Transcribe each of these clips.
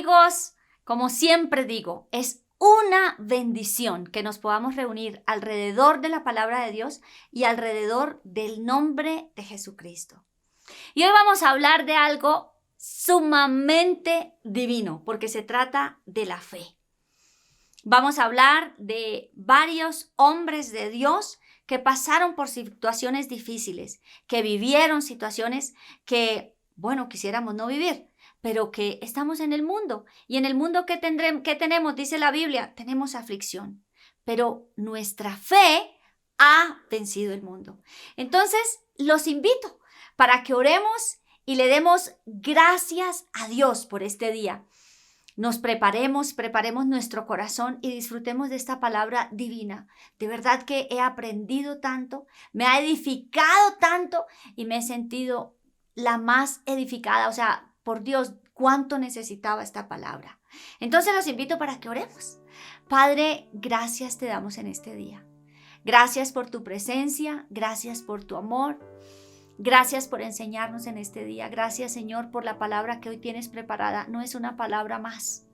amigos, como siempre digo, es una bendición que nos podamos reunir alrededor de la palabra de Dios y alrededor del nombre de Jesucristo. Y hoy vamos a hablar de algo sumamente divino, porque se trata de la fe. Vamos a hablar de varios hombres de Dios que pasaron por situaciones difíciles, que vivieron situaciones que, quisiéramos no vivir, pero que estamos en el mundo. Y en el mundo que tenemos, dice la Biblia, tenemos aflicción. Pero nuestra fe ha vencido el mundo. Entonces, los invito para que oremos y le demos gracias a Dios por este día. Nos preparemos nuestro corazón y disfrutemos de esta palabra divina. De verdad que he aprendido tanto, me ha edificado tanto y me he sentido la más edificada. O sea, por Dios, cuánto necesitaba esta palabra. Entonces los invito para que oremos. Padre, gracias te damos en este día. Gracias por tu presencia, gracias por tu amor. Gracias por enseñarnos en este día. Gracias, Señor, por la palabra que hoy tienes preparada. No es una palabra más,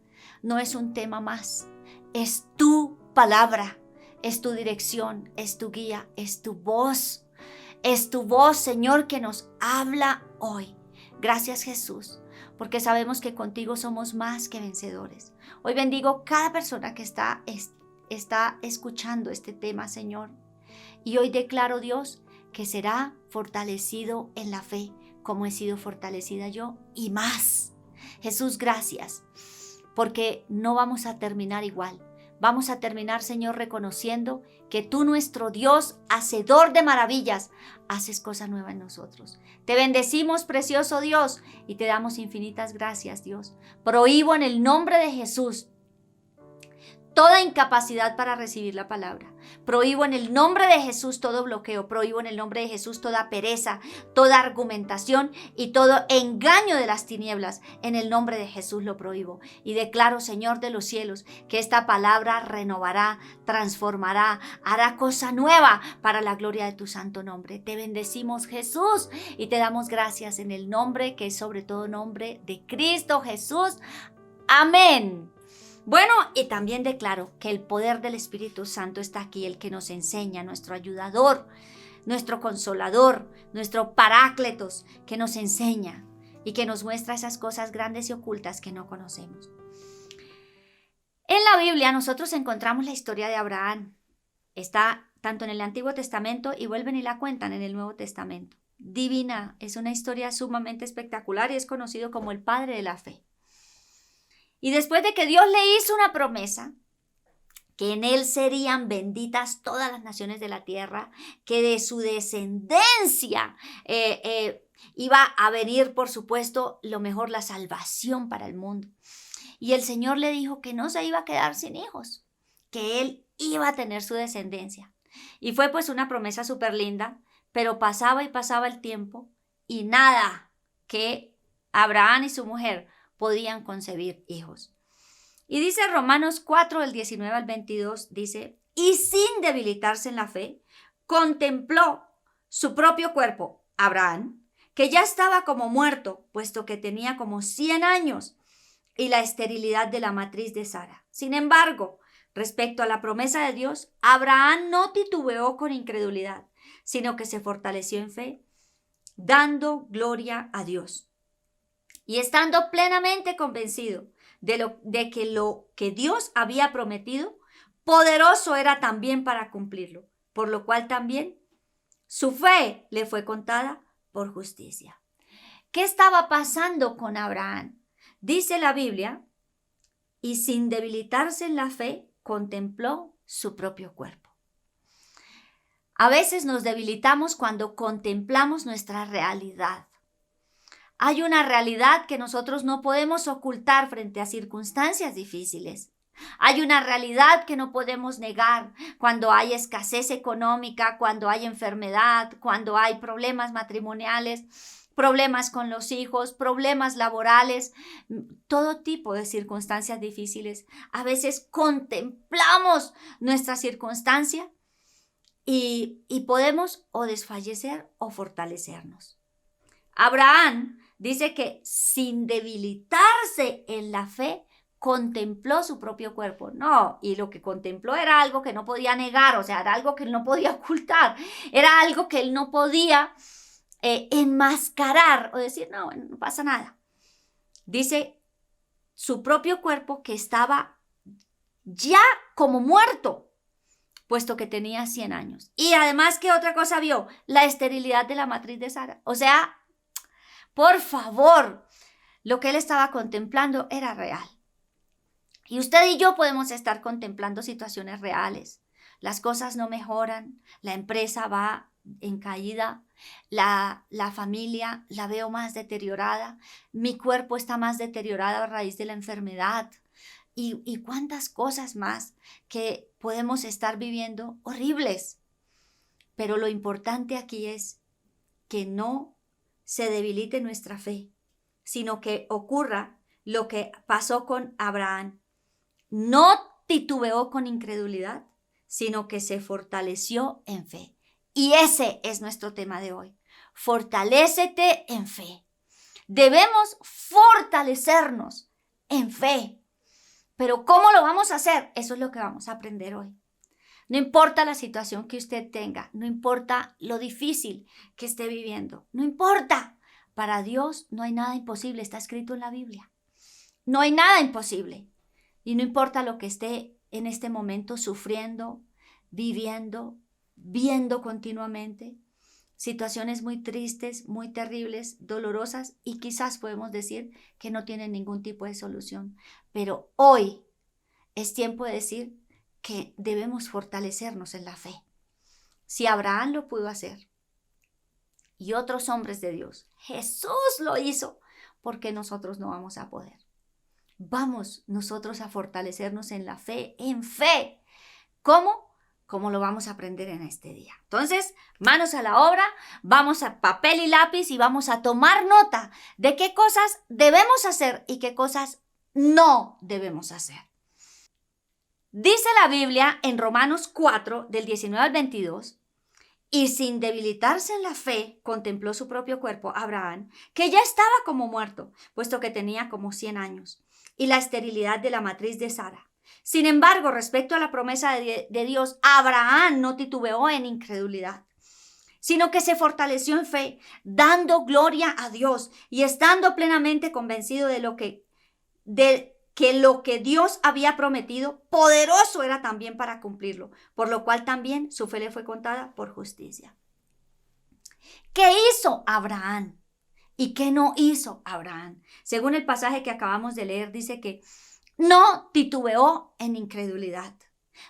no es un tema más. Es tu palabra, es tu dirección, es tu guía, es tu voz. Es tu voz, Señor, que nos habla hoy. Gracias, Jesús, porque sabemos que contigo somos más que vencedores. Hoy bendigo cada persona que está escuchando este tema, Señor. Y hoy declaro, Dios, que será fortalecido en la fe, como he sido fortalecida yo y más. Jesús, gracias, porque no vamos a terminar igual. Vamos a terminar, Señor, reconociendo que tú, nuestro Dios, hacedor de maravillas, haces cosa nueva en nosotros. Te bendecimos, precioso Dios, y te damos infinitas gracias, Dios. Prohíbo en el nombre de Jesús toda incapacidad para recibir la palabra. Prohíbo en el nombre de Jesús todo bloqueo. Prohíbo en el nombre de Jesús toda pereza, toda argumentación y todo engaño de las tinieblas. En el nombre de Jesús lo prohíbo. Y declaro, Señor de los cielos, que esta palabra renovará, transformará, hará cosa nueva para la gloria de tu santo nombre. Te bendecimos, Jesús, y te damos gracias en el nombre que es sobre todo nombre de Cristo Jesús. Amén. Bueno, y también declaro que el poder del Espíritu Santo está aquí, el que nos enseña, nuestro ayudador, nuestro consolador, nuestro parácletos, que nos enseña y que nos muestra esas cosas grandes y ocultas que no conocemos. En la Biblia nosotros encontramos la historia de Abraham. Está tanto en el Antiguo Testamento y vuelven y la cuentan en el Nuevo Testamento. Divina, es una historia sumamente espectacular y es conocido como el padre de la fe. Y después de que Dios le hizo una promesa, que en él serían benditas todas las naciones de la tierra, que de su descendencia iba a venir, por supuesto, lo mejor, la salvación para el mundo. Y el Señor le dijo que no se iba a quedar sin hijos, que él iba a tener su descendencia. Y fue pues una promesa súper linda, pero pasaba y pasaba el tiempo y nada, que Abraham y su mujer podían concebir hijos. Y dice Romanos 4, del 19 al 22, dice, y sin debilitarse en la fe, contempló su propio cuerpo, Abraham, que ya estaba como muerto, puesto que tenía como 100 años, y la esterilidad de la matriz de Sara. Sin embargo, respecto a la promesa de Dios, Abraham no titubeó con incredulidad, sino que se fortaleció en fe, dando gloria a Dios. Y estando plenamente convencido de que lo que Dios había prometido, poderoso era también para cumplirlo, por lo cual también su fe le fue contada por justicia. ¿Qué estaba pasando con Abraham? Dice la Biblia, y sin debilitarse en la fe, contempló su propio cuerpo. A veces nos debilitamos cuando contemplamos nuestra realidad. Hay una realidad que nosotros no podemos ocultar frente a circunstancias difíciles. Hay una realidad que no podemos negar cuando hay escasez económica, cuando hay enfermedad, cuando hay problemas matrimoniales, problemas con los hijos, problemas laborales, todo tipo de circunstancias difíciles. A veces contemplamos nuestra circunstancia y podemos o desfallecer o fortalecernos. Abraham dice que sin debilitarse en la fe, contempló su propio cuerpo. No, y lo que contempló era algo que no podía negar, o sea, era algo que él no podía ocultar, era algo que él no podía enmascarar o decir, no, bueno, no pasa nada. Dice su propio cuerpo que estaba ya como muerto, puesto que tenía 100 años. Y además, ¿qué otra cosa vio? La esterilidad de la matriz de Sara. O sea, por favor, lo que él estaba contemplando era real. Y usted y yo podemos estar contemplando situaciones reales. Las cosas no mejoran, la empresa va en caída, la familia la veo más deteriorada, mi cuerpo está más deteriorado a raíz de la enfermedad y cuántas cosas más que podemos estar viviendo horribles. Pero lo importante aquí es que no se debilite nuestra fe, sino que ocurra lo que pasó con Abraham. No titubeó con incredulidad, sino que se fortaleció en fe. Y ese es nuestro tema de hoy. Fortalécete en fe. Debemos fortalecernos en fe. Pero ¿cómo lo vamos a hacer? Eso es lo que vamos a aprender hoy. No importa la situación que usted tenga, no importa lo difícil que esté viviendo, no importa. Para Dios no hay nada imposible, está escrito en la Biblia. No hay nada imposible. Y no importa lo que esté en este momento sufriendo, viviendo, viendo continuamente, situaciones muy tristes, muy terribles, dolorosas y quizás podemos decir que no tienen ningún tipo de solución. Pero hoy es tiempo de decir que debemos fortalecernos en la fe. Si Abraham lo pudo hacer y otros hombres de Dios, Jesús lo hizo, ¿por qué nosotros no vamos a poder? Vamos nosotros a fortalecernos en la fe, en fe. ¿Cómo? ¿Cómo lo vamos a aprender en este día? Entonces, manos a la obra, vamos a papel y lápiz y vamos a tomar nota de qué cosas debemos hacer y qué cosas no debemos hacer. Dice la Biblia en Romanos 4, del 19 al 22, y sin debilitarse en la fe, contempló su propio cuerpo, Abraham, que ya estaba como muerto, puesto que tenía como 100 años, y la esterilidad de la matriz de Sara. Sin embargo, respecto a la promesa de Dios, Abraham no titubeó en incredulidad, sino que se fortaleció en fe, dando gloria a Dios y estando plenamente convencido de que lo que Dios había prometido, poderoso era también para cumplirlo, por lo cual también su fe le fue contada por justicia. ¿Qué hizo Abraham? ¿Y qué no hizo Abraham? Según el pasaje que acabamos de leer, dice que no titubeó en incredulidad.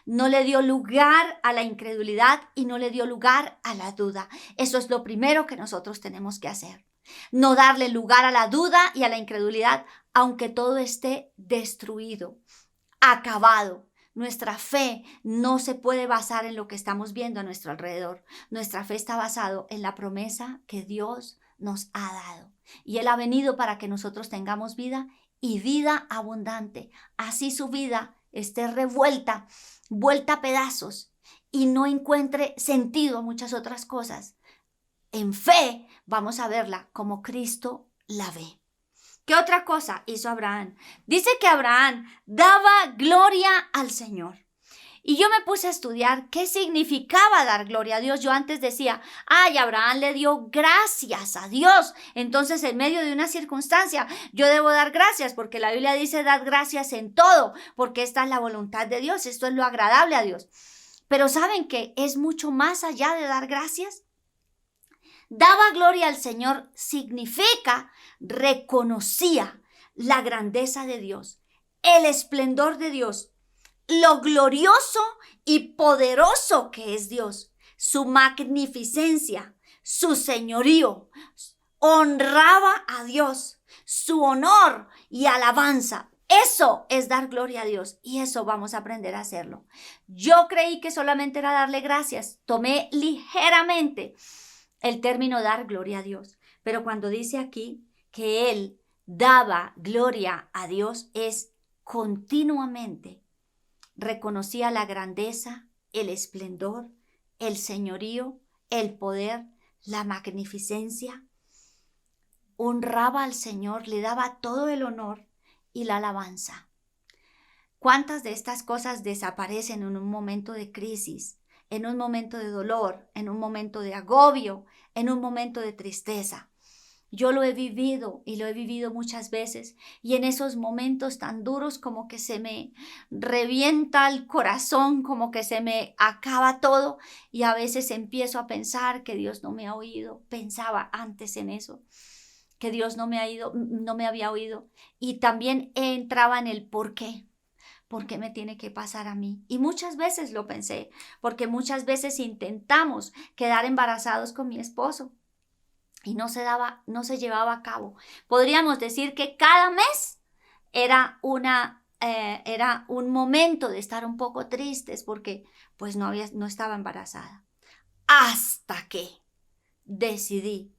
No le dio lugar a la incredulidad y no le dio lugar a la duda. Eso es lo primero que nosotros tenemos que hacer. No darle lugar a la duda y a la incredulidad, aunque todo esté destruido, acabado. Nuestra fe no se puede basar en lo que estamos viendo a nuestro alrededor. Nuestra fe está basada en la promesa que Dios nos ha dado. Y Él ha venido para que nosotros tengamos vida y vida abundante. Así su vida esté revuelta, vuelta a pedazos y no encuentre sentido a muchas otras cosas. En fe vamos a verla como Cristo la ve. ¿Qué otra cosa hizo Abraham? Dice que Abraham daba gloria al Señor. Y yo me puse a estudiar qué significaba dar gloria a Dios. Yo antes decía, ay, Abraham le dio gracias a Dios. Entonces, en medio de una circunstancia, yo debo dar gracias porque la Biblia dice dar gracias en todo, porque esta es la voluntad de Dios, esto es lo agradable a Dios. Pero ¿saben qué? Es mucho más allá de dar gracias. Daba gloria al Señor significa reconocía la grandeza de Dios, el esplendor de Dios, lo glorioso y poderoso que es Dios, su magnificencia, su señorío. Honraba a Dios, su honor y alabanza. Eso es dar gloria a Dios y eso vamos a aprender a hacerlo. Yo creí que solamente era darle gracias, tomé ligeramente el término dar gloria a Dios, pero cuando dice aquí que él daba gloria a Dios es continuamente reconocía la grandeza, el esplendor, el señorío, el poder, la magnificencia. honraba al Señor, le daba todo el honor y la alabanza. ¿Cuántas de estas cosas desaparecen en un momento de crisis, en un momento de dolor, en un momento de agobio, en un momento de tristeza? Yo lo he vivido y lo he vivido muchas veces, y en esos momentos tan duros como que se me revienta el corazón, como que se me acaba todo, y a veces empiezo a pensar que Dios no me ha oído. Pensaba antes en eso, que Dios no me había oído, y también entraba en el por qué. ¿Por qué me tiene que pasar a mí? Y muchas veces lo pensé, porque muchas veces intentamos quedar embarazados con mi esposo y no se llevaba a cabo. Podríamos decir que cada mes era un momento de estar un poco tristes porque pues no estaba embarazada. Hasta que decidí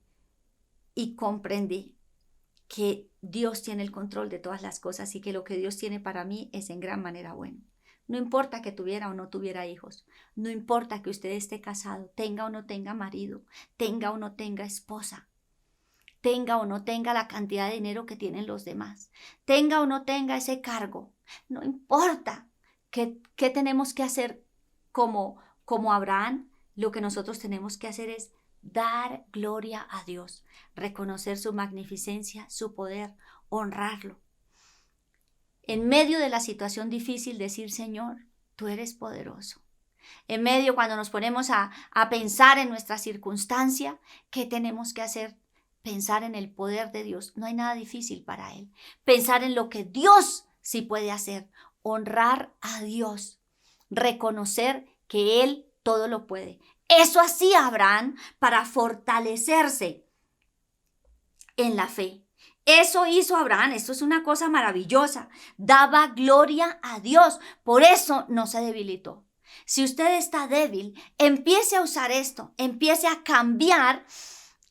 y comprendí que Dios tiene el control de todas las cosas y que lo que Dios tiene para mí es en gran manera bueno. No importa que tuviera o no tuviera hijos, no importa que usted esté casado, tenga o no tenga marido, tenga o no tenga esposa, tenga o no tenga la cantidad de dinero que tienen los demás, tenga o no tenga ese cargo, no importa. ¿Qué tenemos que hacer como Abraham? Lo que nosotros tenemos que hacer es dar gloria a Dios, reconocer su magnificencia, su poder, honrarlo. En medio de la situación difícil, decir: Señor, tú eres poderoso. En medio, cuando nos ponemos a pensar en nuestra circunstancia, ¿qué tenemos que hacer? Pensar en el poder de Dios. No hay nada difícil para Él. Pensar en lo que Dios sí puede hacer. Honrar a Dios. Reconocer que Él todo lo puede. Eso hacía Abraham para fortalecerse en la fe. Eso hizo Abraham. Esto es una cosa maravillosa. Daba gloria a Dios. Por eso no se debilitó. Si usted está débil, empiece a usar esto. Empiece a cambiar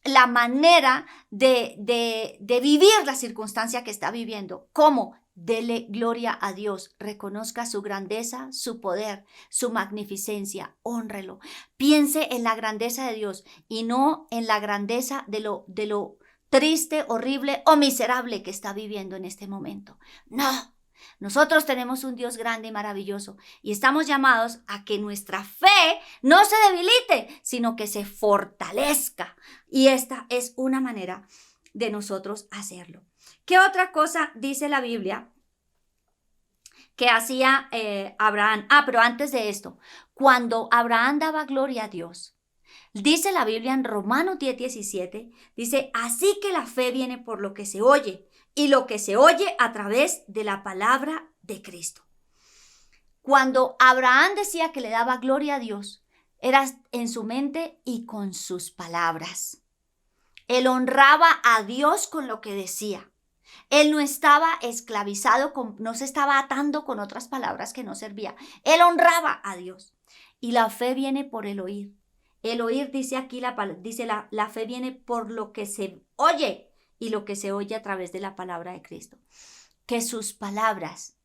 la manera de vivir la circunstancia que está viviendo. ¿Cómo? Dele gloria a Dios, reconozca su grandeza, su poder, su magnificencia, hónrelo. Piense en la grandeza de Dios y no en la grandeza de lo triste, horrible o miserable que está viviendo en este momento. No. Nosotros tenemos un Dios grande y maravilloso y estamos llamados a que nuestra fe no se debilite, sino que se fortalezca. Y esta es una manera de nosotros hacerlo. ¿Qué otra cosa dice la Biblia que hacía Abraham? Pero antes de esto, cuando Abraham daba gloria a Dios, dice la Biblia en Romanos 10:17, dice: así que la fe viene por lo que se oye, y lo que se oye a través de la palabra de Cristo. Cuando Abraham decía que le daba gloria a Dios, era en su mente y con sus palabras. Él honraba a Dios con lo que decía. Él no estaba esclavizado, no se estaba atando con otras palabras que no servían. Él honraba a Dios. Y la fe viene por el oír. El oír, dice aquí, la fe viene por lo que se oye y lo que se oye a través de la palabra de Cristo. Que sus palabras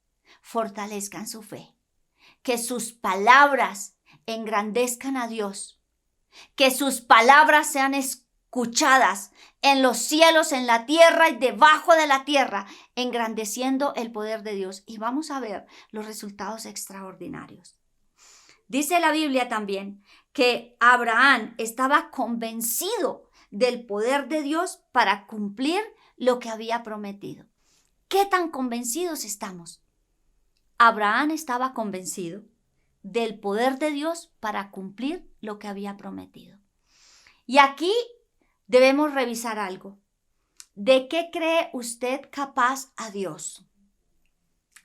fortalezcan su fe. Que sus palabras engrandezcan a Dios. Que sus palabras sean escuchadas en los cielos, en la tierra y debajo de la tierra, engrandeciendo el poder de Dios. Y vamos a ver los resultados extraordinarios. Dice la Biblia también que Abraham estaba convencido del poder de Dios para cumplir lo que había prometido. ¿Qué tan convencidos estamos? Abraham estaba convencido del poder de Dios para cumplir lo que había prometido. Y aquí debemos revisar algo. ¿De qué cree usted capaz a Dios?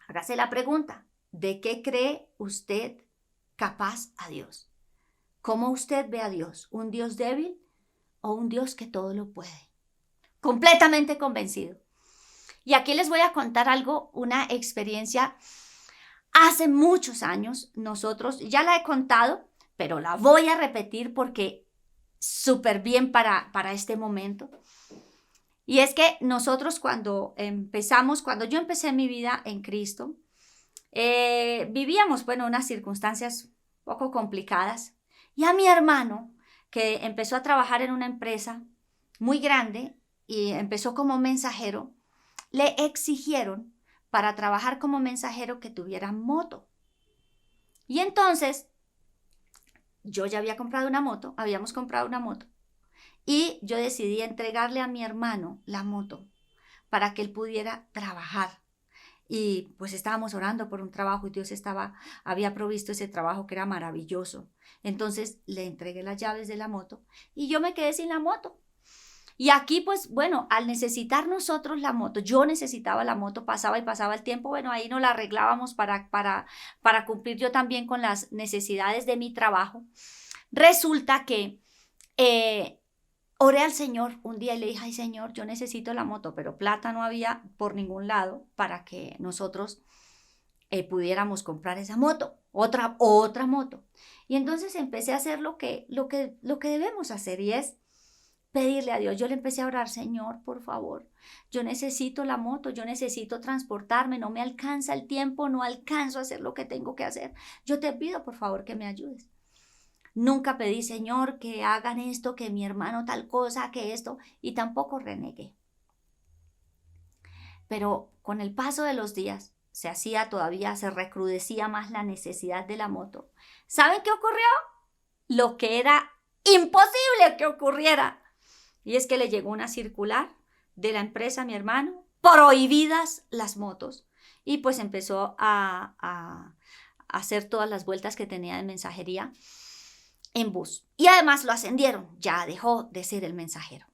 Hágase la pregunta. ¿De qué cree usted capaz a Dios? ¿Cómo usted ve a Dios? ¿Un Dios débil o un Dios que todo lo puede? Completamente convencido. Y aquí les voy a contar algo, una experiencia. Hace muchos años nosotros, ya la he contado, pero la voy a repetir porque súper bien para este momento. Y es que nosotros cuando yo empecé mi vida en Cristo, vivíamos, unas circunstancias un poco complicadas. Y a mi hermano, que empezó a trabajar en una empresa muy grande, y empezó como mensajero, le exigieron para trabajar como mensajero que tuviera moto. Y entonces yo ya había comprado una moto, habíamos comprado una moto, y yo decidí entregarle a mi hermano la moto para que él pudiera trabajar. Y pues estábamos orando por un trabajo y Dios había provisto ese trabajo que era maravilloso. Entonces le entregué las llaves de la moto y yo me quedé sin la moto. Y aquí, pues, bueno, al necesitar nosotros la moto, yo necesitaba la moto, pasaba y pasaba el tiempo, bueno, ahí nos la arreglábamos para cumplir yo también con las necesidades de mi trabajo. Resulta que oré al Señor un día y le dije, ay Señor, yo necesito la moto, pero plata no había por ningún lado para que nosotros pudiéramos comprar esa moto, otra moto. Y entonces empecé a hacer lo que debemos hacer, y es pedirle a Dios. Yo le empecé a orar, Señor, por favor, yo necesito la moto, yo necesito transportarme, no me alcanza el tiempo, no alcanzo a hacer lo que tengo que hacer. Yo te pido, por favor, que me ayudes. Nunca pedí, Señor, que hagan esto, que mi hermano tal cosa, que esto, y tampoco renegué. Pero con el paso de los días, se recrudecía más la necesidad de la moto. ¿Saben qué ocurrió? Lo que era imposible que ocurriera. Y es que le llegó una circular de la empresa a mi hermano, prohibidas las motos. Y pues empezó a hacer todas las vueltas que tenía de mensajería en bus. Y además lo ascendieron, ya dejó de ser el mensajero.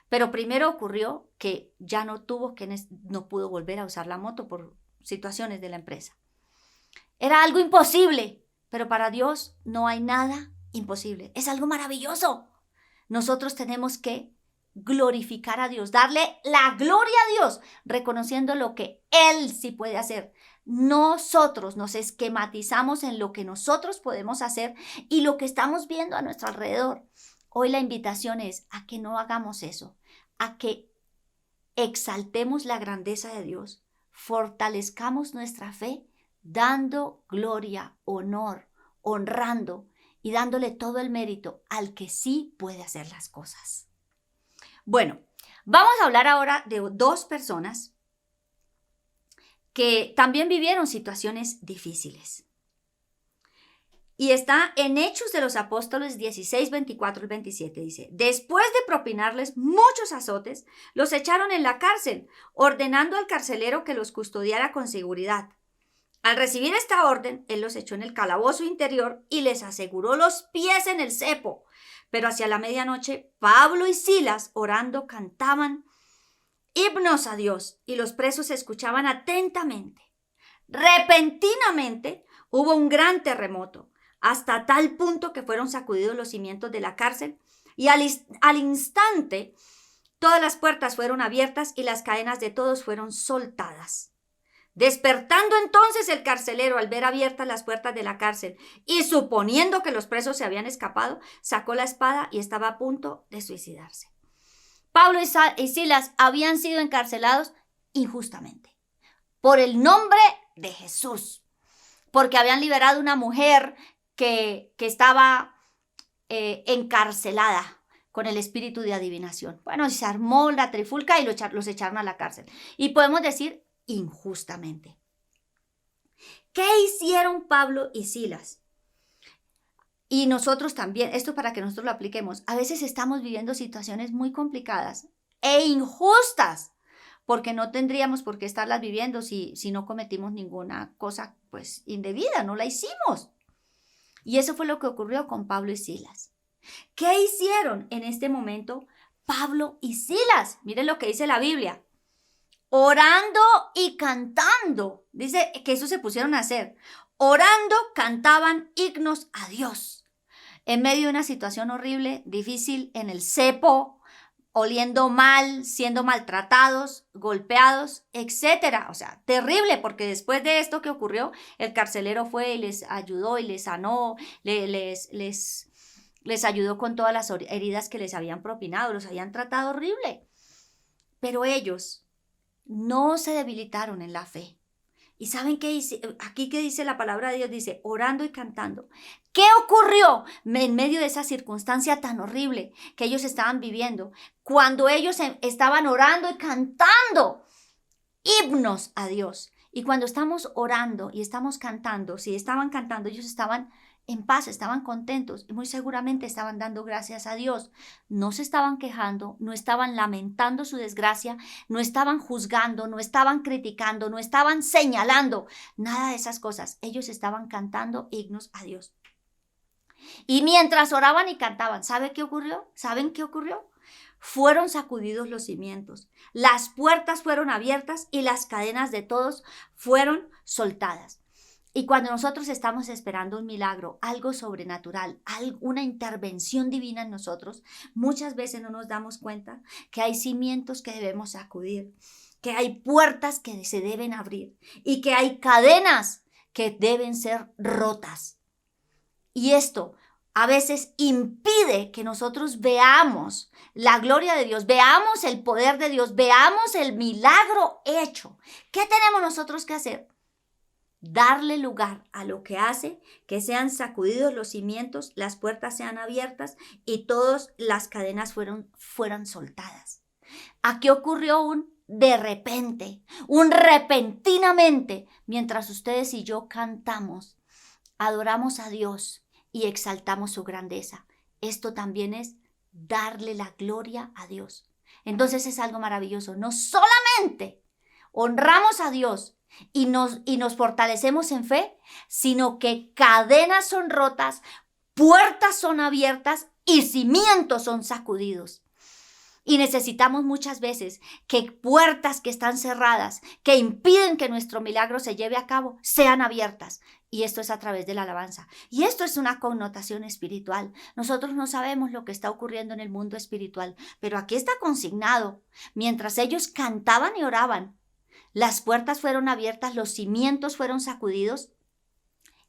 Pero primero ocurrió que ya no pudo volver a usar la moto por situaciones de la empresa. Era algo imposible, pero para Dios no hay nada imposible. Es algo maravilloso. Nosotros tenemos que glorificar a Dios, darle la gloria a Dios, reconociendo lo que Él sí puede hacer. Nosotros nos esquematizamos en lo que nosotros podemos hacer y lo que estamos viendo a nuestro alrededor. Hoy la invitación es a que no hagamos eso, a que exaltemos la grandeza de Dios, fortalezcamos nuestra fe, dando gloria, honor, honrando y dándole todo el mérito al que sí puede hacer las cosas. Bueno, vamos a hablar ahora de dos personas que también vivieron situaciones difíciles. Y está en Hechos de los Apóstoles 16, 24 y 27. Dice, después de propinarles muchos azotes, los echaron en la cárcel, ordenando al carcelero que los custodiara con seguridad. Al recibir esta orden, él los echó en el calabozo interior y les aseguró los pies en el cepo. Pero hacia la medianoche, Pablo y Silas, orando, cantaban himnos a Dios y los presos escuchaban atentamente. Repentinamente hubo un gran terremoto, hasta tal punto que fueron sacudidos los cimientos de la cárcel y al instante todas las puertas fueron abiertas y las cadenas de todos fueron soltadas. Despertando entonces el carcelero al ver abiertas las puertas de la cárcel y suponiendo que los presos se habían escapado, sacó la espada y estaba a punto de suicidarse. Pablo y Silas habían sido encarcelados injustamente por el nombre de Jesús, porque habían liberado a una mujer que estaba encarcelada con el espíritu de adivinación. Bueno, se armó la trifulca y los echaron a la cárcel. Y podemos decir injustamente. ¿Qué hicieron Pablo y Silas? Y nosotros también, esto para que nosotros lo apliquemos. A veces estamos viviendo situaciones muy complicadas e injustas, porque no tendríamos por qué estarlas viviendo si no cometimos ninguna cosa pues indebida, no la hicimos. Y eso fue lo que ocurrió con Pablo y Silas. ¿Qué hicieron en este momento Pablo y Silas? Miren lo que dice la Biblia. Orando y cantando. Dice que eso se pusieron a hacer. Orando, cantaban himnos a Dios. En medio de una situación horrible, difícil, en el cepo, oliendo mal, siendo maltratados, golpeados, etcétera. O sea, terrible, porque después de esto que ocurrió, el carcelero fue y les ayudó y les sanó, les ayudó con todas las heridas que les habían propinado, los habían tratado horrible. Pero ellos no se debilitaron en la fe. ¿Y saben qué dice? Aquí que dice la palabra de Dios, dice, orando y cantando. ¿Qué ocurrió en medio de esa circunstancia tan horrible que ellos estaban viviendo? Cuando ellos estaban orando y cantando himnos a Dios. Y cuando estamos orando y estamos cantando, si estaban cantando, ellos estaban en paz, estaban contentos y muy seguramente estaban dando gracias a Dios. No se estaban quejando, no estaban lamentando su desgracia, no estaban juzgando, no estaban criticando, no estaban señalando, nada de esas cosas. Ellos estaban cantando himnos a Dios. Y mientras oraban y cantaban, ¿saben qué ocurrió? Fueron sacudidos los cimientos, las puertas fueron abiertas y las cadenas de todos fueron soltadas. Y cuando nosotros estamos esperando un milagro, algo sobrenatural, una intervención divina en nosotros, muchas veces no nos damos cuenta que hay cimientos que debemos sacudir, que hay puertas que se deben abrir y que hay cadenas que deben ser rotas. Y esto a veces impide que nosotros veamos la gloria de Dios, veamos el poder de Dios, veamos el milagro hecho. ¿Qué tenemos nosotros que hacer? Darle lugar a lo que hace que sean sacudidos los cimientos, las puertas sean abiertas y todas las cadenas fueran soltadas. Aquí ocurrió de repente, repentinamente, mientras ustedes y yo cantamos, adoramos a Dios y exaltamos su grandeza. Esto también es darle la gloria a Dios. Entonces es algo maravilloso. No solamente honramos a Dios y nos fortalecemos en fe, sino que cadenas son rotas, puertas son abiertas y cimientos son sacudidos. Y necesitamos muchas veces que puertas que están cerradas, que impiden que nuestro milagro se lleve a cabo, sean abiertas. Y esto es a través de la alabanza. Y esto es una connotación espiritual. Nosotros no sabemos lo que está ocurriendo en el mundo espiritual, pero aquí está consignado. Mientras ellos cantaban y oraban, las puertas fueron abiertas, los cimientos fueron sacudidos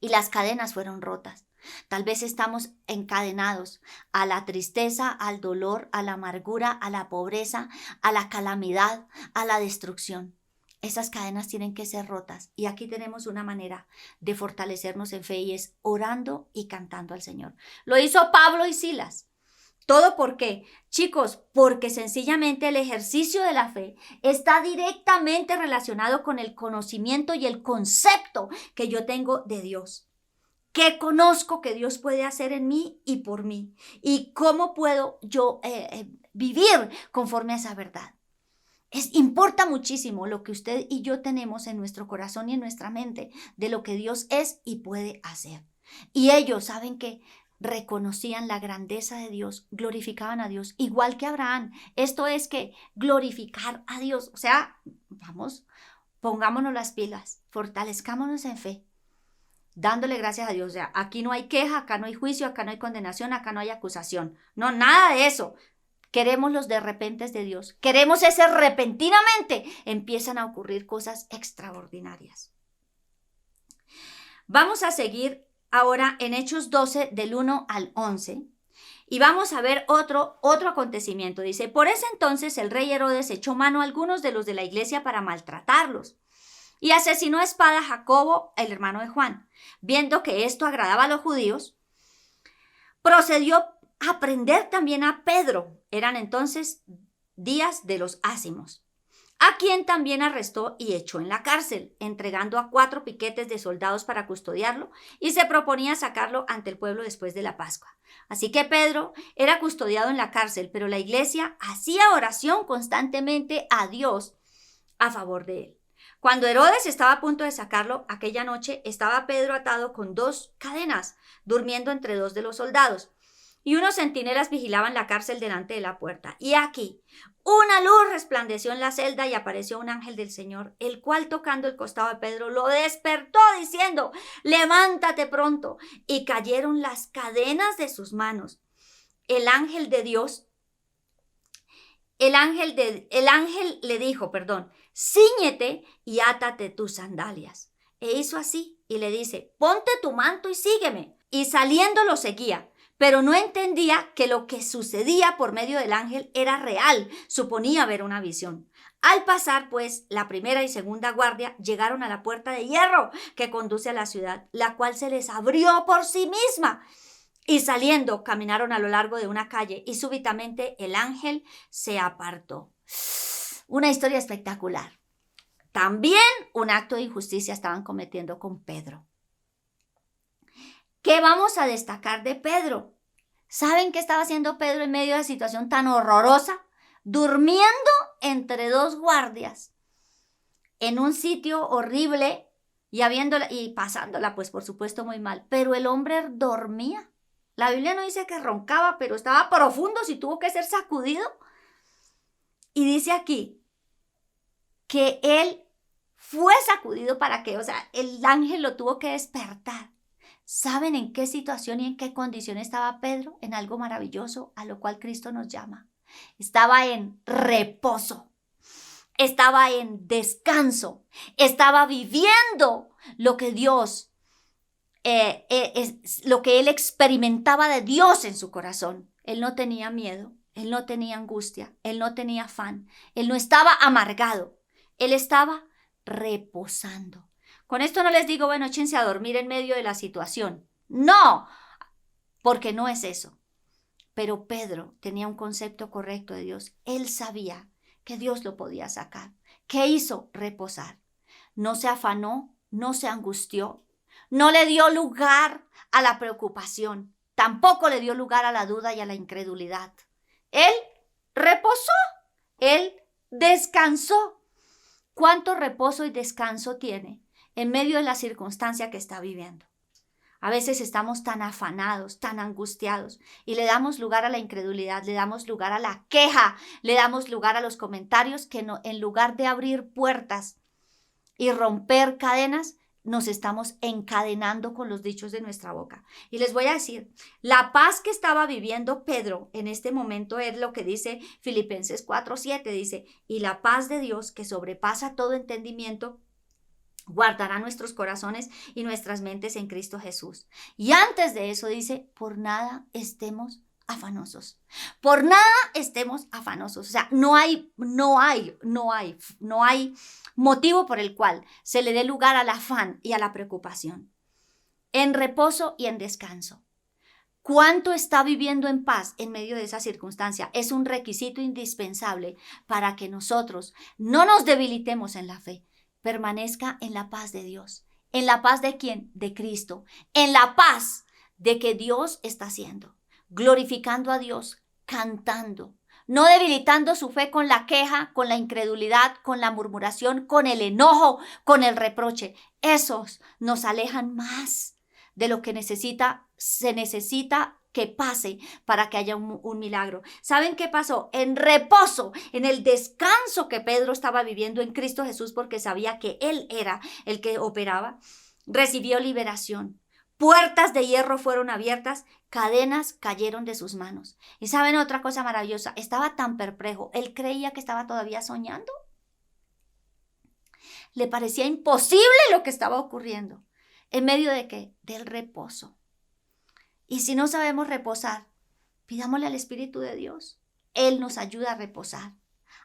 y las cadenas fueron rotas. Tal vez estamos encadenados a la tristeza, al dolor, a la amargura, a la pobreza, a la calamidad, a la destrucción. Esas cadenas tienen que ser rotas y aquí tenemos una manera de fortalecernos en fe y es orando y cantando al Señor. Lo hizo Pablo y Silas. ¿Todo por qué? Chicos, porque sencillamente el ejercicio de la fe está directamente relacionado con el conocimiento y el concepto que yo tengo de Dios. ¿Qué conozco que Dios puede hacer en mí y por mí? ¿Y cómo puedo yo vivir conforme a esa verdad? Importa muchísimo lo que usted y yo tenemos en nuestro corazón y en nuestra mente de lo que Dios es y puede hacer. Y ellos, ¿saben qué? Reconocían la grandeza de Dios, glorificaban a Dios, igual que Abraham. Esto es que glorificar a Dios. O sea, vamos, pongámonos las pilas, fortalezcámonos en fe, dándole gracias a Dios. O sea, aquí no hay queja, acá no hay juicio, acá no hay condenación, acá no hay acusación. No, nada de eso. Queremos los de repentes de Dios. Queremos ese repentinamente. Empiezan a ocurrir cosas extraordinarias. Vamos a seguir ahora en Hechos 12 del 1 al 11 y vamos a ver otro acontecimiento. Dice, por ese entonces el rey Herodes echó mano a algunos de los de la iglesia para maltratarlos y asesinó a espada a Jacobo, el hermano de Juan. Viendo que esto agradaba a los judíos, procedió a prender también a Pedro. Eran entonces días de los ácimos, a quien también arrestó y echó en la cárcel, entregando a 4 piquetes de soldados para custodiarlo, y se proponía sacarlo ante el pueblo después de la Pascua. Así que Pedro era custodiado en la cárcel, pero la iglesia hacía oración constantemente a Dios a favor de él. Cuando Herodes estaba a punto de sacarlo, aquella noche estaba Pedro atado con 2 cadenas, durmiendo entre 2 de los soldados. Y unos centinelas vigilaban la cárcel delante de la puerta. Y aquí, una luz resplandeció en la celda y apareció un ángel del Señor, el cual tocando el costado de Pedro lo despertó diciendo, levántate pronto. Y cayeron las cadenas de sus manos. El ángel le dijo, cíñete y átate tus sandalias. E hizo así y le dice, ponte tu manto y sígueme. Y saliendo lo seguía. Pero no entendía que lo que sucedía por medio del ángel era real, suponía ver una visión. Al pasar, pues, la primera y segunda guardia llegaron a la puerta de hierro que conduce a la ciudad, la cual se les abrió por sí misma. Y saliendo, caminaron a lo largo de una calle y súbitamente el ángel se apartó. Una historia espectacular. También un acto de injusticia estaban cometiendo con Pedro. ¿Qué vamos a destacar de Pedro? ¿Saben qué estaba haciendo Pedro en medio de una situación tan horrorosa? Durmiendo entre dos guardias en un sitio horrible y pasándola, pues por supuesto muy mal. Pero el hombre dormía. La Biblia no dice que roncaba, pero estaba profundo, si tuvo que ser sacudido. Y dice aquí que él fue sacudido para que, el ángel lo tuvo que despertar. ¿Saben en qué situación y en qué condición estaba Pedro? En algo maravilloso a lo cual Cristo nos llama. Estaba en reposo, estaba en descanso, estaba viviendo lo que Dios, lo que él experimentaba de Dios en su corazón. Él no tenía miedo, él no tenía angustia, él no tenía afán, él no estaba amargado, él estaba reposando. Con esto no les digo, bueno, échense a dormir en medio de la situación. No, porque no es eso. Pero Pedro tenía un concepto correcto de Dios. Él sabía que Dios lo podía sacar. ¿Qué hizo? Reposar. No se afanó, no se angustió, no le dio lugar a la preocupación, tampoco le dio lugar a la duda y a la incredulidad. Él reposó, él descansó. ¿Cuánto reposo y descanso tiene en medio de la circunstancia que está viviendo? A veces estamos tan afanados, tan angustiados y le damos lugar a la incredulidad, le damos lugar a la queja, le damos lugar a los comentarios que no, en lugar de abrir puertas y romper cadenas, nos estamos encadenando con los dichos de nuestra boca. Y les voy a decir, la paz que estaba viviendo Pedro en este momento es lo que dice Filipenses 4:7, dice, y la paz de Dios que sobrepasa todo entendimiento, guardará nuestros corazones y nuestras mentes en Cristo Jesús. Y antes de eso dice, por nada estemos afanosos. Por nada estemos afanosos. O sea, no hay motivo por el cual se le dé lugar al afán y a la preocupación. En reposo y en descanso. ¿Cuánto está viviendo en paz en medio de esa circunstancia? Es un requisito indispensable para que nosotros no nos debilitemos en la fe. Permanezca en la paz de Dios. ¿En la paz de quién? De Cristo. En la paz de que Dios está haciendo. Glorificando a Dios, cantando. No debilitando su fe con la queja, con la incredulidad, con la murmuración, con el enojo, con el reproche. Esos nos alejan más de lo que se necesita que pase para que haya un milagro. ¿Saben qué pasó? En reposo, en el descanso que Pedro estaba viviendo en Cristo Jesús, porque sabía que Él era el que operaba, recibió liberación. Puertas de hierro fueron abiertas, cadenas cayeron de sus manos. Y ¿saben otra cosa maravillosa? Estaba tan perplejo, él creía que estaba todavía soñando. Le parecía imposible lo que estaba ocurriendo. ¿En medio de qué? Del reposo. Y si no sabemos reposar, pidámosle al Espíritu de Dios. Él nos ayuda a reposar,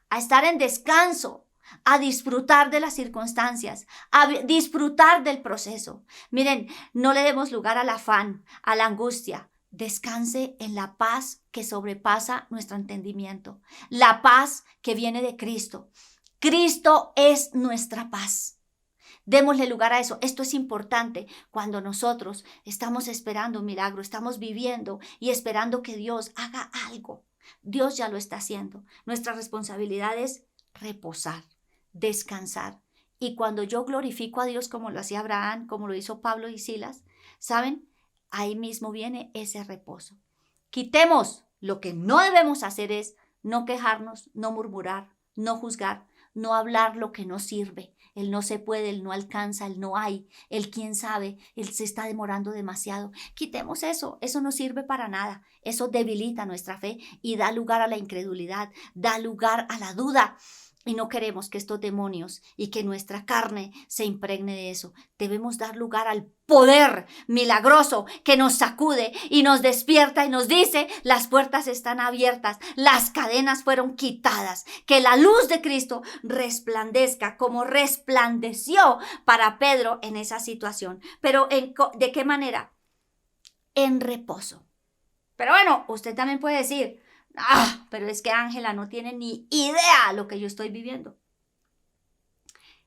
a estar en descanso, a disfrutar de las circunstancias, a disfrutar del proceso. Miren, no le demos lugar al afán, a la angustia. Descanse en la paz que sobrepasa nuestro entendimiento, la paz que viene de Cristo. Cristo es nuestra paz. Démosle lugar a eso. Esto es importante cuando nosotros estamos esperando un milagro, estamos viviendo y esperando que Dios haga algo. Dios ya lo está haciendo. Nuestra responsabilidad es reposar, descansar. Y cuando yo glorifico a Dios como lo hacía Abraham, como lo hizo Pablo y Silas, ¿saben? Ahí mismo viene ese reposo. Quitemos. Lo que no debemos hacer es no quejarnos, no murmurar, no juzgar, no hablar lo que no sirve. El no se puede, el no alcanza, el no hay, el quién sabe, el se está demorando demasiado. Quitemos eso no sirve para nada. Eso debilita nuestra fe y da lugar a la incredulidad, da lugar a la duda. Y no queremos que estos demonios y que nuestra carne se impregne de eso. Debemos dar lugar al poder milagroso que nos sacude y nos despierta y nos dice, las puertas están abiertas, las cadenas fueron quitadas, que la luz de Cristo resplandezca como resplandeció para Pedro en esa situación. Pero ¿de qué manera? En reposo. Pero bueno, usted también puede decir, pero es que Ángela no tiene ni idea de lo que yo estoy viviendo.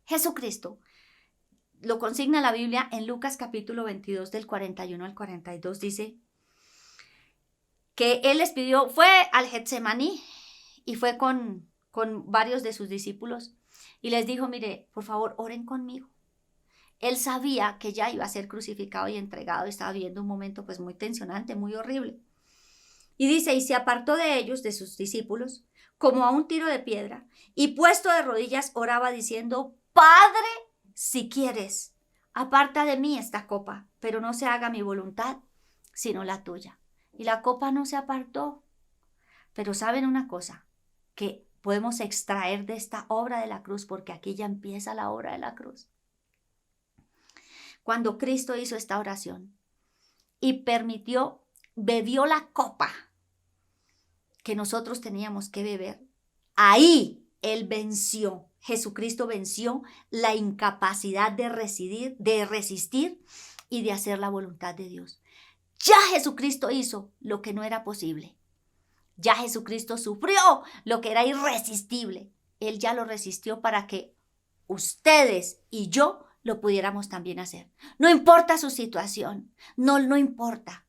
Jesucristo lo consigna la Biblia en Lucas capítulo 22 del 41 al 42. Dice que él les pidió, fue al Getsemaní y fue con varios de sus discípulos y les dijo, mire, por favor, oren conmigo. Él sabía que ya iba a ser crucificado y entregado y estaba viviendo un momento pues muy tensionante, muy horrible. Y dice, y se apartó de ellos, de sus discípulos, como a un tiro de piedra, y puesto de rodillas oraba diciendo, Padre, si quieres, aparta de mí esta copa, pero no se haga mi voluntad, sino la tuya. Y la copa no se apartó. Pero ¿saben una cosa? Que podemos extraer de esta obra de la cruz, porque aquí ya empieza la obra de la cruz. Cuando Cristo hizo esta oración y bebió la copa que nosotros teníamos que beber, ahí Él venció, Jesucristo venció la incapacidad de resistir y de hacer la voluntad de Dios. Ya Jesucristo hizo lo que no era posible. Ya Jesucristo sufrió lo que era irresistible. Él ya lo resistió para que ustedes y yo lo pudiéramos también hacer. No importa su situación, no importa.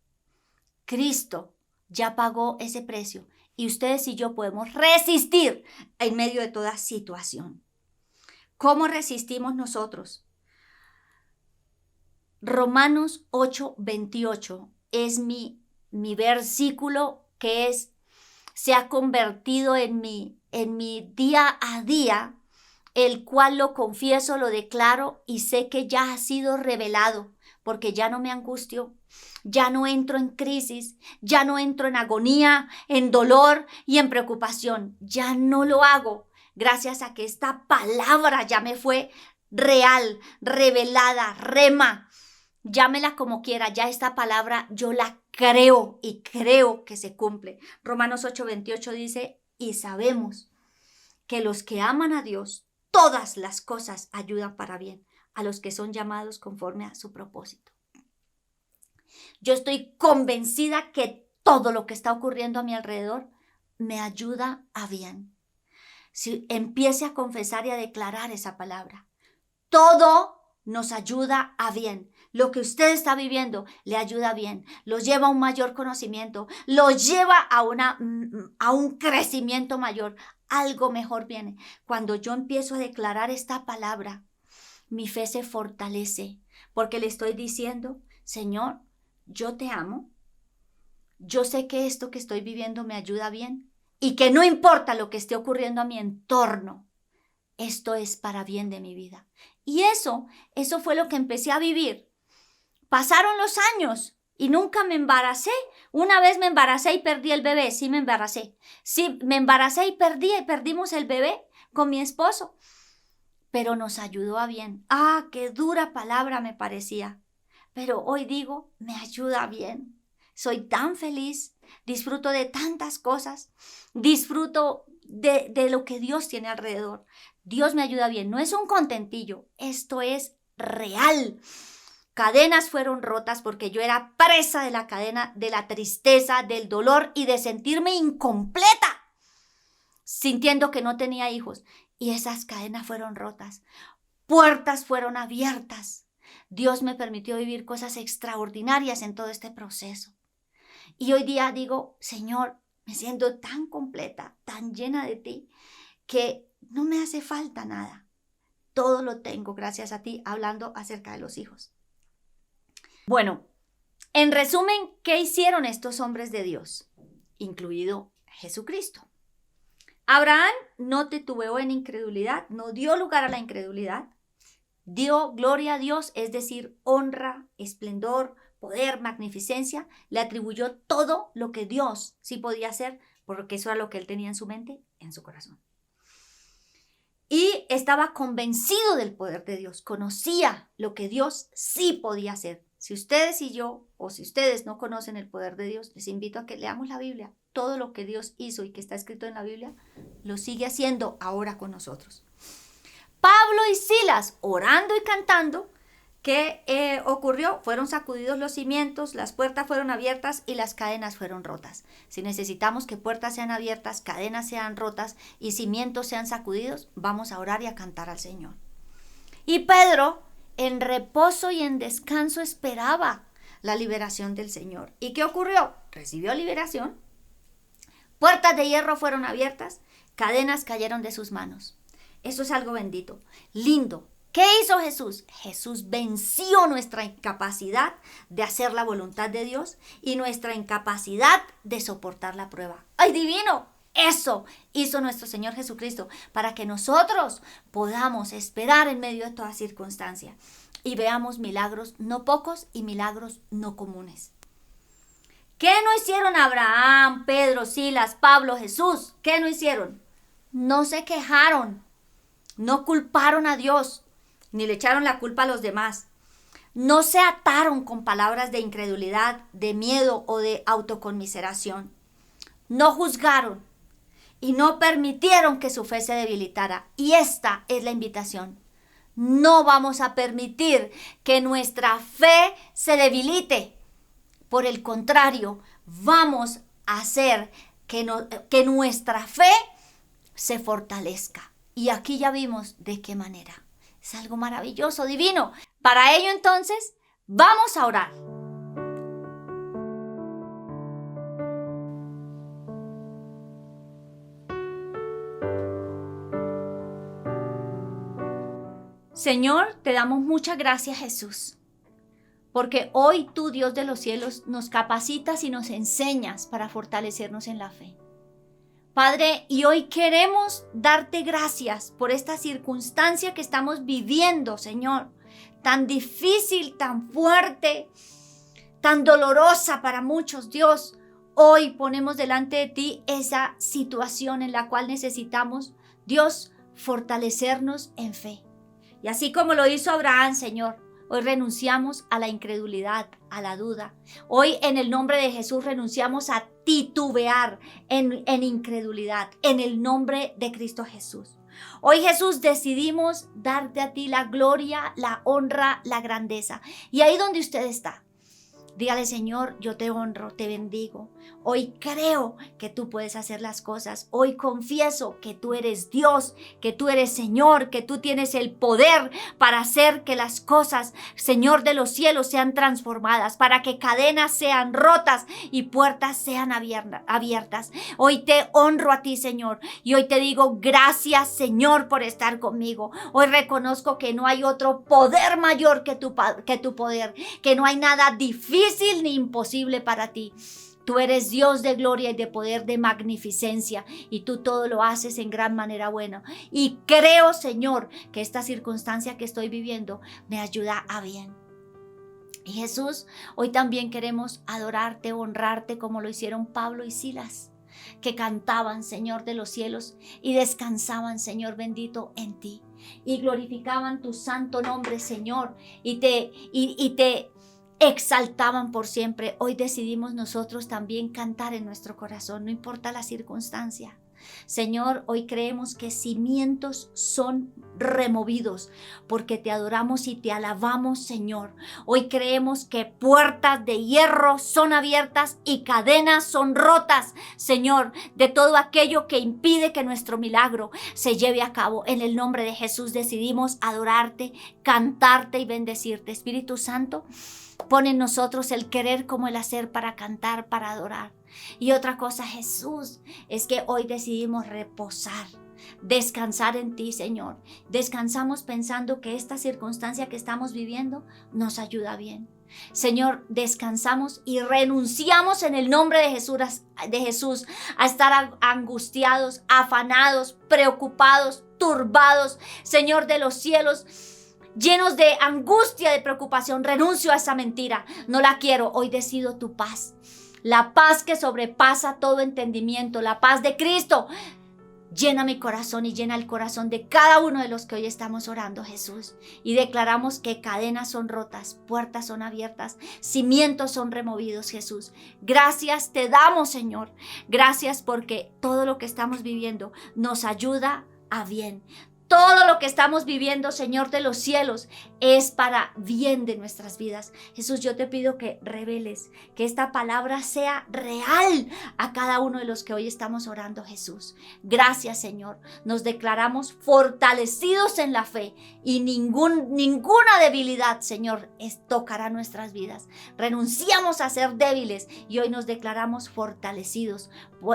Cristo ya pagó ese precio y ustedes y yo podemos resistir en medio de toda situación. ¿Cómo resistimos nosotros? Romanos 8:28 es mi versículo que se ha convertido en mi día a día, el cual lo confieso, lo declaro y sé que ya ha sido revelado, porque ya no me angustio, ya no entro en crisis, ya no entro en agonía, en dolor y en preocupación. Ya no lo hago, gracias a que esta palabra ya me fue real, revelada, rema. Llámela como quiera, ya esta palabra yo la creo y creo que se cumple. Romanos 8:28 dice, y sabemos que los que aman a Dios, todas las cosas ayudan para bien a los que son llamados conforme a su propósito. Yo estoy convencida que todo lo que está ocurriendo a mi alrededor me ayuda a bien. Si empiece a confesar y a declarar esa palabra, todo nos ayuda a bien. Lo que usted está viviendo le ayuda bien, lo lleva a un mayor conocimiento, lo lleva a un crecimiento mayor. Algo mejor viene. Cuando yo empiezo a declarar esta palabra, mi fe se fortalece porque le estoy diciendo, Señor, yo te amo, yo sé que esto que estoy viviendo me ayuda bien y que no importa lo que esté ocurriendo a mi entorno, esto es para bien de mi vida. Y eso fue lo que empecé a vivir. Pasaron los años y nunca me embaracé. Una vez me embaracé y perdí el bebé, sí me embaracé. Sí, me embaracé y perdimos el bebé con mi esposo. Pero nos ayudó a bien. Qué dura palabra me parecía. Pero hoy digo, me ayuda bien. Soy tan feliz, disfruto de tantas cosas, disfruto de lo que Dios tiene alrededor. Dios me ayuda bien, no es un contentillo, esto es real. Cadenas fueron rotas porque yo era presa de la cadena, de la tristeza, del dolor y de sentirme incompleta, sintiendo que no tenía hijos. Y esas cadenas fueron rotas, puertas fueron abiertas. Dios me permitió vivir cosas extraordinarias en todo este proceso. Y hoy día digo, Señor, me siento tan completa, tan llena de ti, que no me hace falta nada. Todo lo tengo gracias a ti, hablando acerca de los hijos. Bueno, en resumen, ¿qué hicieron estos hombres de Dios? Incluido Jesucristo. Abraham no titubeó en incredulidad, no dio lugar a la incredulidad. Dio gloria a Dios, es decir, honra, esplendor, poder, magnificencia. Le atribuyó todo lo que Dios sí podía hacer, porque eso era lo que él tenía en su mente, en su corazón. y estaba convencido del poder de Dios, conocía lo que Dios sí podía hacer. Si ustedes y yo, o si ustedes no conocen el poder de Dios, les invito a que leamos la Biblia. Todo lo que Dios hizo y que está escrito en la Biblia, lo sigue haciendo ahora con nosotros. Pablo y Silas, orando y cantando, ¿qué ocurrió? Fueron sacudidos los cimientos, las puertas fueron abiertas y las cadenas fueron rotas. Si necesitamos que puertas sean abiertas, cadenas sean rotas y cimientos sean sacudidos, vamos a orar y a cantar al Señor. Y Pedro, en reposo y en descanso, esperaba la liberación del Señor. ¿Y qué ocurrió? Recibió liberación, puertas de hierro fueron abiertas, cadenas cayeron de sus manos. Eso es algo bendito, lindo. ¿Qué hizo Jesús? Jesús venció nuestra incapacidad de hacer la voluntad de Dios y nuestra incapacidad de soportar la prueba. ¡Ay, divino! Eso hizo nuestro Señor Jesucristo para que nosotros podamos esperar en medio de toda circunstancia y veamos milagros no pocos y milagros no comunes. ¿Qué no hicieron Abraham, Pedro, Silas, Pablo, Jesús? ¿Qué no hicieron? No se quejaron, no culparon a Dios, ni le echaron la culpa a los demás. No se ataron con palabras de incredulidad, de miedo o de autoconmiseración. No juzgaron y no permitieron que su fe se debilitara. Y esta es la invitación. No vamos a permitir que nuestra fe se debilite. Por el contrario, vamos a hacer que nuestra fe se fortalezca. Y aquí ya vimos de qué manera. Es algo maravilloso, divino. Para ello entonces, vamos a orar. Señor, te damos muchas gracias, Jesús, porque hoy tú, Dios de los cielos, nos capacitas y nos enseñas para fortalecernos en la fe. Padre, y hoy queremos darte gracias por esta circunstancia que estamos viviendo, Señor, tan difícil, tan fuerte, tan dolorosa para muchos, Dios. Hoy ponemos delante de ti esa situación en la cual necesitamos, Dios, fortalecernos en fe. Y así como lo hizo Abraham, Señor, hoy renunciamos a la incredulidad, a la duda. Hoy en el nombre de Jesús renunciamos a titubear en incredulidad, en el nombre de Cristo Jesús. Hoy, Jesús, decidimos darte a ti la gloria, la honra, la grandeza. Y ahí donde usted está, dígale: Señor, yo te honro, te bendigo. Hoy creo que tú puedes hacer las cosas. Hoy confieso que tú eres Dios, que tú eres Señor, que tú tienes el poder para hacer que las cosas, Señor de los cielos, sean transformadas, para que cadenas sean rotas y puertas sean abiertas. Hoy te honro a ti, Señor, y hoy te digo gracias, Señor, por estar conmigo. Hoy reconozco que no hay otro poder mayor que tu poder, que no hay nada difícil ni imposible para ti. Tú eres Dios de gloria y de poder, de magnificencia, y tú todo lo haces en gran manera buena. Y creo, Señor, que esta circunstancia que estoy viviendo me ayuda a bien. Y Jesús, hoy también queremos adorarte, honrarte como lo hicieron Pablo y Silas, que cantaban, Señor de los cielos, y descansaban, Señor bendito, en ti, y glorificaban tu santo nombre, Señor, y te exaltaban por siempre. Hoy decidimos nosotros también cantar en nuestro corazón, no importa la circunstancia. Señor, hoy creemos que cimientos son removidos porque te adoramos y te alabamos, Señor. Hoy creemos que puertas de hierro son abiertas y cadenas son rotas, Señor, de todo aquello que impide que nuestro milagro se lleve a cabo. En el nombre de Jesús decidimos adorarte, cantarte y bendecirte. Espíritu Santo, pon en nosotros el querer como el hacer para cantar, para adorar. Y otra cosa, Jesús, es que hoy decidimos reposar, descansar en ti, Señor. Descansamos pensando que esta circunstancia que estamos viviendo nos ayuda bien. Señor, descansamos y renunciamos en el nombre de Jesús a estar angustiados, afanados, preocupados, turbados, Señor de los cielos, llenos de angustia, de preocupación. Renuncio a esa mentira, no la quiero. Hoy decido tu paz, la paz que sobrepasa todo entendimiento, la paz de Cristo. Llena mi corazón y llena el corazón de cada uno de los que hoy estamos orando, Jesús. Y declaramos que cadenas son rotas, puertas son abiertas, cimientos son removidos, Jesús. Gracias te damos, Señor. Gracias porque todo lo que estamos viviendo nos ayuda a bien. Todo lo que estamos viviendo, Señor de los cielos, es para bien de nuestras vidas. Jesús, yo te pido que reveles, que esta palabra sea real a cada uno de los que hoy estamos orando, Jesús. Gracias, Señor. Nos declaramos fortalecidos en la fe y ninguna debilidad, Señor, tocará nuestras vidas. Renunciamos a ser débiles y hoy nos declaramos fortalecidos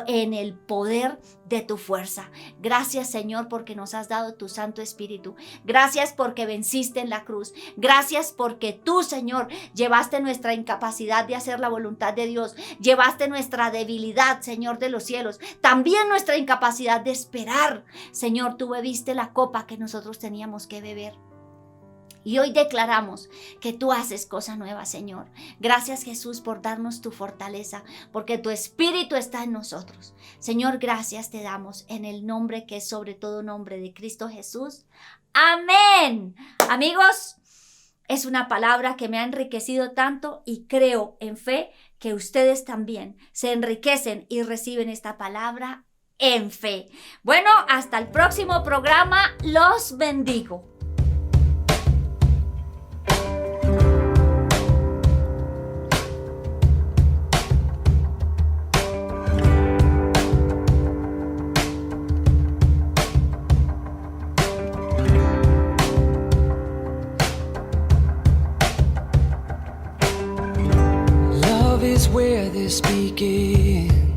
en el poder de tu fuerza. Gracias, Señor, porque nos has dado tu Santo Espíritu. Gracias porque venciste en la cruz. Gracias porque tú, Señor, llevaste nuestra incapacidad de hacer la voluntad de Dios. Llevaste nuestra debilidad, Señor de los cielos. También nuestra incapacidad de esperar. Señor, tú bebiste la copa que nosotros teníamos que beber. Y hoy declaramos que tú haces cosa nueva, Señor. Gracias, Jesús, por darnos tu fortaleza, porque tu Espíritu está en nosotros. Señor, gracias te damos en el nombre que es sobre todo nombre de Cristo Jesús. Amén. Amigos, es una palabra que me ha enriquecido tanto y creo en fe que ustedes también se enriquecen y reciben esta palabra en fe. Bueno, hasta el próximo programa. Los bendigo. Where this begins.